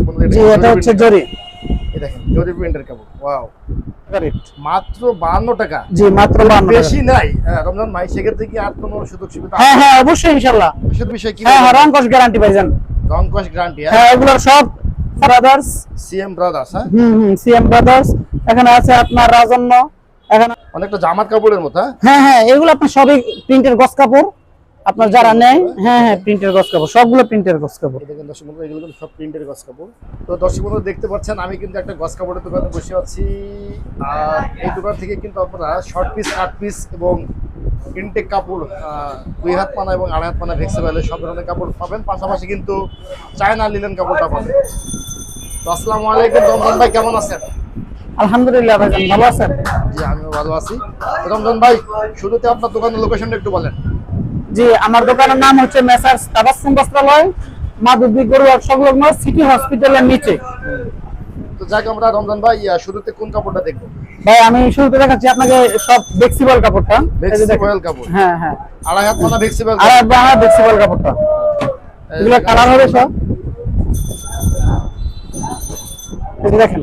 বন্ধুরা, জি এটা হচ্ছে জরি। এই দেখেন জরি প্রিন্টের কাপড়, ওয়াও, মাত্র 52 টাকা। জি মাত্র 52 টাকা। বেশি নাই রমজান ভাই, সেক্ষেত্রে কি আর কোনো সুযোগ সুবিধা? হ্যাঁ হ্যাঁ অবশ্যই ইনশাআল্লাহ। এসব বিষয় কি? হ্যাঁ রং কস গ্যারান্টি পাইছেন। রং কস গ্যারান্টি? হ্যাঁ এগুলো সব ব্রাদার্স, সিএম ব্রাদার্স। হ্যাঁ সিএম ব্রাদার্স। এখানে আছে আপনার রাজন্য, এখানে অনেকটা জামার কাপড়ের মতো। হ্যাঁ হ্যাঁ এগুলো আপনার সবই প্রিন্টের গস কাপড়। আপনার যারা নেয়, হ্যাঁ হ্যাঁ প্রিন্টের গস কাপড়, সবগুলো প্রিন্টের গস কাপড়। দেখেন দর্শক বন্ধুরা, এগুলো কিন্তু সব প্রিন্টের গস কাপড়। তো দর্শক বন্ধুরা দেখতে পাচ্ছেন, আমি কিন্তু একটা গস কাপড়ের দোকানে বসে আছি। আর এই দোকান থেকে কিন্তু আপনারা শর্ট পিস, কাট পিস এবং ইনটেক কাপড়, 2 হাত পানা এবং 2.5 হাত পানা ফ্লেক্সিবল সব ধরনের কাপড় পাবেন। পাশাপাশি কিন্তু চায়না লিনেন কাপড়টা পাবেন। তো আসসালামু আলাইকুম রমজান ভাই, কেমন আছেন? আলহামদুলিল্লাহ ভাইজান, ভালো আছেন? জি আমিও ভালো আছি। রমজান ভাই, শুরুতে আপনার দোকানের লোকেশনটা একটু বলেন। জি আমার দোকানের নাম হচ্ছে মেসার্স তাবাসসুম বস্ত্রালয়, মাধবদী গরুয়া সংলগ্ন সিটি হসপিটালের নিচে। তো যাক আমরা রমজান ভাই শুরুতে কোন কাপড়টা দেখবো? ভাই আমি শুরুতে দেখাচ্ছি আপনাকে সব ফ্লেক্সিবল কাপড়টা। ফ্লেক্সিবল কাপড়? হ্যাঁ হ্যাঁ 2.5 হাত পানা ফ্লেক্সিবল। আর বাংলা ফ্লেক্সিবল কাপড়টা, এগুলো কালার হবে সব। এই যে দেখেন,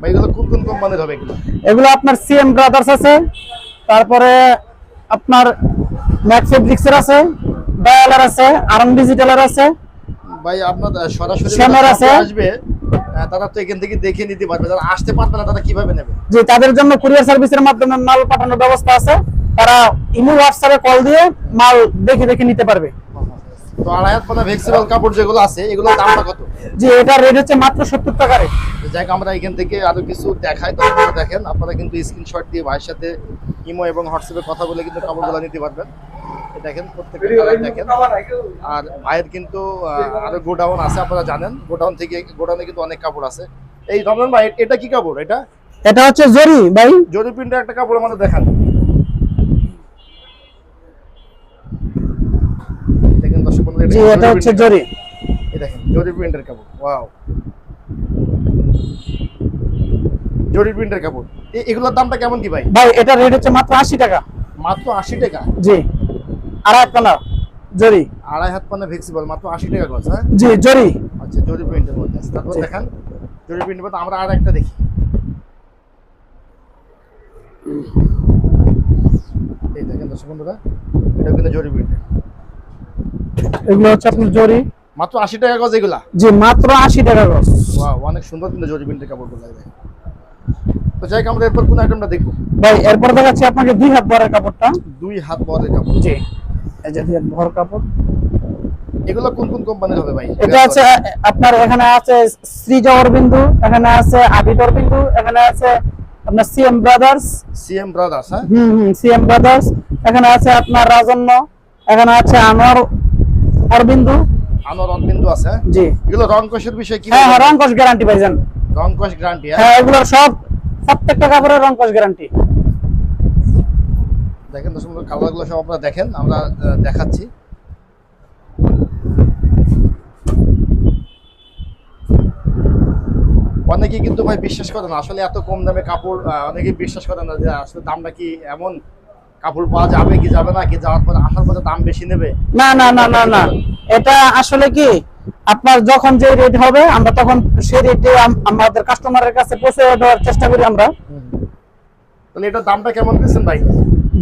ভাই এগুলো কোন কোন কোম্পানির হবে? এগুলো আপনার সিএম ব্রাদার্স আছে, তারপরে আপনার ম্যাক্স ফেব্রিক্সের আছে, ডায়ালার আছে, আরএম ডিজিটালের আছে। ভাই আপনার সরাসরি শ্যামের আছে, আসবে তারা তো এখান থেকে দেখে নিতে পারবে। যারা আসতে পারবে না তারা কিভাবে নেবে? জি তাদের জন্য কুরিয়ার সার্ভিসের মাধ্যমে মাল পাঠানোর ব্যবস্থা আছে। তারা ইমো হোয়াটসঅ্যাপে কল দিয়ে মাল দেখে দেখে নিতে পারবে। তো 2.5 হাত পানা ফ্লেক্সিবল কাপড় যেগুলো আছে এগুলোর দামটা কত? জি এটা রেট হচ্ছে মাত্র 70 টাকা রেট। যাক আমরা এখান থেকে আরো কিছু দেখাই, তো আপনারা দেখেন। আপনারা কিন্তু স্ক্রিনশট দিয়ে ভাইয়ের সাথে ইমো এবং হোয়াটসঅ্যাপে কথা বলে কিন্তু কাপড়গুলো নিতে পারবেন। দেখেন প্রত্যেকটা কালার দেখেন। আর ভাইয়ের কিন্তু আরো গোডাউন আছে, আপনারা জানেন। গোডাউনে কিন্তু অনেক কাপড় আছে। এই রমজান ভাই, এটা কি কাপড়? এটা হচ্ছে জরি ভাই, জরি প্রিন্টের একটা কাপড় আমাদের দেখান। দেখেন দর্শক বন্ধুরা, জি এটা হচ্ছে জরি। এই দেখেন জরি প্রিন্টের কাপড়, ওয়াও, জরি প্রিন্টের কাপড়। এগুলোর দামটা কেমন কি ভাই? ভাই এটা রেট হচ্ছে মাত্র 80 টাকা। মাত্র 80 টাকা? জি 2.5 পানা জরি, 2.5 হাত পানা ফ্লেক্সিবল, মাত্র 80 টাকা গজ। হ্যাঁ জি জরি। আচ্ছা জরি প্রিন্টের মধ্যে আছে। তারপর দেখান জরি প্রিন্টের মধ্যে আমরা আর একটা দেখি। এই দেখেন দর্শক বন্ধুরা, এটা কিন্তু জরি প্রিন্টের। এগুলো হচ্ছে আপনার জরি, মাত্র 80 টাকা গজ এগুলা? জি মাত্র 80 টাকা গজ। ওয়াও, অনেক সুন্দর কিন্তু জরি প্রিন্টের কাপড়গুলো। তো যাই আমরা এরপর কোন আইটেমটা দেখবো? ভাই এরপর দেখাচ্ছি আপনাকে 2 হাত বরের কাপড়টা। 2 হাত বরের কাপড়? জি এই যে 2 হাত বর কাপড়। এগুলো কোন কোন কোম্পানির হবে ভাই? এটা আছে আপনার, এখানে আছে শ্রীজা অরবিন্দু, এখানে আছে আবিদ অরবিন্দু, এখানে আছে আপনার সিএম ব্রাদার্স। CM brothers? হ্যাঁ সিএম ব্রাদার্স। এখানে আছে আপনার রাজন্য, এখানে আছে আনোয়ার অরবিন্দু। আনোয়ার অরবিন্দু আছে? জি। এগুলো রং কষের বিষয় কি? হ্যাঁ রং কস গ্যারান্টি পাইছেন। রং কস গ্যারান্টি? হ্যাঁ এগুলোর সব প্রত্যেকটা কাপড়ের রং কস গ্যারান্টি। দেখেন দর্শক বন্ধুরা, কালারগুলো সব আপনারা দেখেন, আমরা দেখাচ্ছি। অনেকেই কিন্তু ভাই বিশ্বাস করে না আসলে এত কম দামে কাপড়। অনেকেই বিশ্বাস করে না যে আসলে দামটা কি এমন, কাপড় পাওয়া যাবে কি যাবে না, কি যাওয়ার পরে আসার পরে দাম বেশি নেবে। না না না না না, এটা আসলে কি আপনার যখন যে রেট হবে আমরা তখন সেই রেটে আমাদের কাস্টমারের কাছে পৌঁছে দেওয়ার চেষ্টা করি আমরা। তাহলে এটার দামটা কেমন দিচ্ছেন ভাই?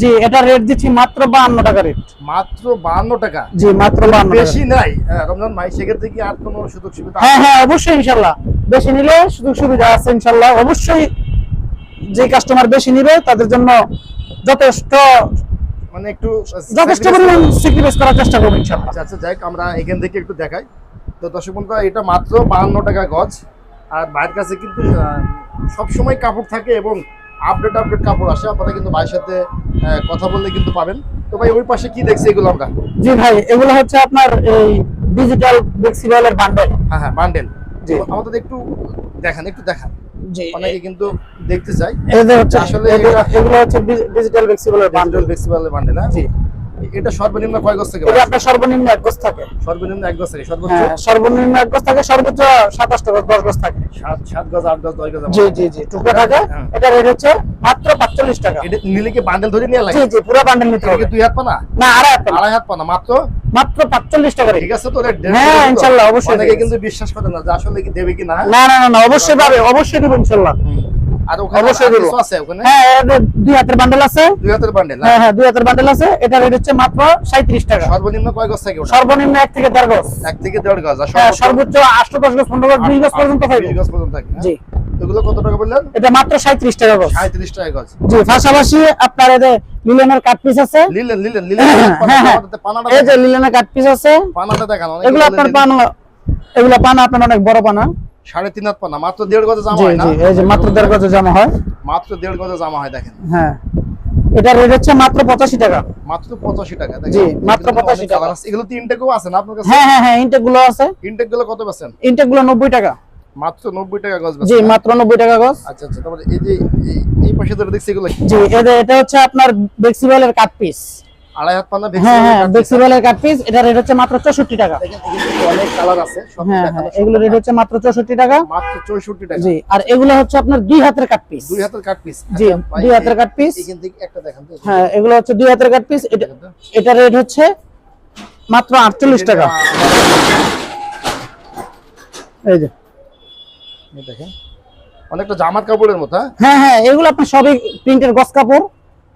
জি এটা রেট দিচ্ছি মাত্র 52 টাকা রেট। মাত্র 52 টাকা? জি মাত্র 52 টাকা। বেশি নাই রমজান ভাই, সেক্ষেত্রে কি আর কোনো সুযোগ সুবিধা? হ্যাঁ হ্যাঁ অবশ্যই ইনশাআল্লাহ, বেশি নিলে সুযোগ সুবিধা আছে ইনশাআল্লাহ। অবশ্যই যে কাস্টমার বেশি নিবে তাদের জন্য যথেষ্ট মানে একটু যথেষ্ট পরিমাণ স্যাক্রিফাইস করার চেষ্টা করব ইনশাআল্লাহ। আচ্ছা যাই আমরা এখান থেকে একটু দেখাই। তো দর্শক বন্ধুরা, এটা মাত্র 52 টাকা গজ। আর ভাইয়ের কাছে কিন্তু সবসময় কাপড় থাকে এবং আপডেট কাপড় আসে। আপনারা কিন্তু ভাইয়ের সাথে কথা বললে কিন্তু পাবেন। তো ভাই ওই পাশে কি দেখছি এগুলো আমরা? জি ভাই এগুলো হচ্ছে আপনার এই ডিজিটাল ফ্লেক্সিবলের বান্ডেল। হ্যাঁ হ্যাঁ বান্ডেল। জি আমাদের একটু দেখান। জি অনেকে কিন্তু দেখতে চাই। এই যে হচ্ছে আসলে এগুলো হচ্ছে ডিজিটাল ফ্লেক্সিবলের বান্ডেল। ফ্লেক্সিবলের বান্ডেল। হ্যাঁ জি এটা সর্বনিম্ন কয় গজ থেকে এটা আপনার সর্বনিম্ন 1 গজ থাকে। সর্বনিম্ন 1 গজ থেকে সর্বোচ্চ হ্যাঁ, সর্বনিম্ন 1 গজ থাকে, সর্বোচ্চ 27 গজ 10 গজ থাকে। 7 গজ 8 গজ 10 গজ জি জি জি, টুকরো থাকে। হ্যাঁ। এটা রেট হচ্ছে মাত্র 45 টাকা। এটা নিলে কি বান্ডেল ধরে নিয়ে লাগে? জি জি, পুরো বান্ডেল নিতে হবে। 2 হাত পানা না, আড়াই হাত পানা। 2.5 হাত পানা মাত্র মাত্র 45 টাকা রেট। ঠিক আছে তো রেট হ্যাঁ, ইনশাআল্লাহ অবশ্যই অনেকে দেবে। কিন্তু বিশ্বাস করে না যে আসলে কি দেবে কি না। না না না, অবশ্যই পাবে, অবশ্যই দেব ইনশাআল্লাহ। আর ওখানে অবশ্যই আর দেব। কিছু আছে ওখানে? হ্যাঁ, এর 2 হাতের বান্ডেল আছে। 2 হাতের বান্ডেল। হ্যাঁ হ্যাঁ, 2 হাতের বান্ডেল আছে। এটা রেট হচ্ছে মাত্র 37 টাকা। সর্বনিম্ন কয় গজ থেকে ওটা? সর্বনিম্ন 1 থেকে 1.5 গজ। 1 থেকে 1.5 গজ। আর হ্যাঁ, সর্বোচ্চ 8 10 গজ 15 গজ 20 গজ পর্যন্ত 20 পাইবে। গজ পর্যন্ত থাকে। জি, এগুলো কত টাকা বললেন? এটা মাত্র 37 টাকা গজ। 37 টাকা গজ। জি, পাশাপাশি আপনার এই যে লিলেনের কাট পিস আছে। লিলেন হ্যাঁ হ্যাঁ, পানাটা এই যে লিলেনের কাট পিস আছে। পানাটা দেখান। এগুলো আপনার পানা, এগুলো পানা আপনার অনেক বড় পানা। 3.5 হাত পানা মাত্র 1.5 গজে জামা জি হয় না? জি, এই যে মাত্র 1.5 গজে জামা হয়। মাত্র 1.5 গজে জামা হয় দেখেন। হ্যাঁ, এটা রেট হচ্ছে মাত্র 85 টাকা। মাত্র 85 টাকা দেখেন। জি, মাত্র এগুলো তো 85 অনেক টাকা। কালার আছে। এগুলো তো ইনটেকও আছে না আপনার কাছে? হ্যাঁ হ্যাঁ হ্যাঁ, ইনটেক গুলো আছে। ইনটেক গুলো কত পাচ্ছেন? ইনটেক গুলো 90 টাকা। মাত্র 90 টাকা গজ জি, বেচছেন। মাত্র 90 টাকা গজ। আচ্ছা আচ্ছা, তারপরে এই যে এই পাশে ধরে দেখছি এগুলো কি? জি, এটা হচ্ছে আপনার বেক্সিবলের কাট পিস। 2.5 হাত পানা হ্যাঁ হ্যাঁ, বেক্সিবলের কাট পিস। এটা রেট হচ্ছে মাত্র 64 টাকা। দেখেন এগুলো অনেক কালার আছে। সব হ্যাঁ দেখানো হ্যাঁ, এগুলো রেট হচ্ছে মাত্র 64 টাকা। মাত্র 64 টাকা। জি, আর এগুলো হচ্ছে আপনার 2 হাতের কাট পিস। 2 হাতের কাট পিস। জি, 2 হাতের কাট পিস। এখান থেকে একটা দেখান তো। হ্যাঁ, এগুলো হচ্ছে 2 হাতের কাট পিস। এটা রেট হচ্ছে মাত্র 48 টাকা। এই যে এই দেখেন অনেকটা জামার কাপড়ের মতো। হ্যাঁ? হ্যাঁ হ্যাঁ, এগুলো আপনার সবই প্রিন্টের গস কাপড়।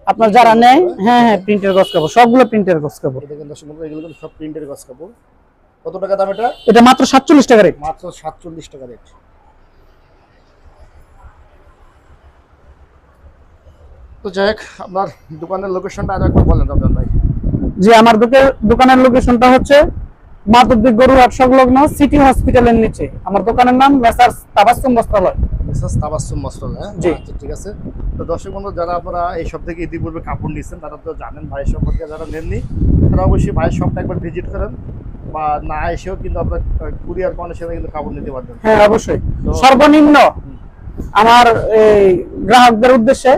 আপনার যারা নেয়, হ্যাঁ হ্যাঁ, প্রিন্টের গস কাপড়, সবগুলো প্রিন্টের গস কাপড়। এই দেখেন দর্শক বন্ধুরা, এগুলো কিন্তু সব প্রিন্টের গজ কাপড়। কত টাকা দাম এটা? এটা মাত্র 47 টাকা রেট। মাত্র 47 টাকা রেট। তো যাই হোক, আপনার দোকানের লোকেশনটা আর একবার বলেন রমজান ভাই। যে আমার দোকানের লোকেশনটা হচ্ছে মাধবদী গরুহাট সংলগ্ন সিটি হসপিটালের নিচে। আমার দোকানের নাম মেসার্স তাবাসসুম বস্ত্রালয়। মিসেস তাবাসসুম বস্ত্রালয়। হ্যাঁ জি। আচ্ছা, ঠিক আছে। তো দর্শক বন্ধু, যারা আপনারা এই সব থেকে ইতিপূর্বে কাপড় নিচ্ছেন তারা তো জানেন ভাইয়ের সম্পর্কে। যারা নেননি তারা অবশ্যই ভাইয়ের শপটা একবার ভিজিট করেন, বা না এসেও কিন্তু আপনার কুরিয়ার কন্ডিশনে কিন্তু কাপড় নিতে পারবেন। হ্যাঁ, অবশ্যই। সর্বনিম্ন আমার এই গ্রাহকদের উদ্দেশ্যে,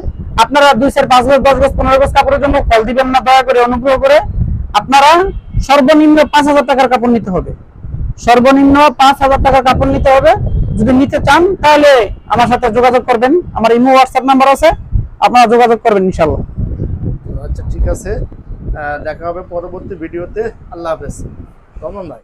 আপনারা 2 4 5 গজ 10 গজ 15 গজ কাপড়ের জন্য কল দিবেন না, দয়া করে অনুগ্রহ করে। আপনারা সর্বনিম্ন 5000 টাকার কাপড় নিতে হবে। সর্বনিম্ন 5000 টাকার কাপড় নিতে হবে। যদি নিতে চান তাহলে আমার সাথে যোগাযোগ করবেন। আমার ইমো হোয়াটসঅ্যাপ নাম্বার আছে, আপনারা যোগাযোগ করবেন ইনশাআল্লাহ। আচ্ছা, ঠিক আছে। দেখা হবে পরবর্তী ভিডিওতে। আল্লাহ হাফেজ। রমজান ভাই।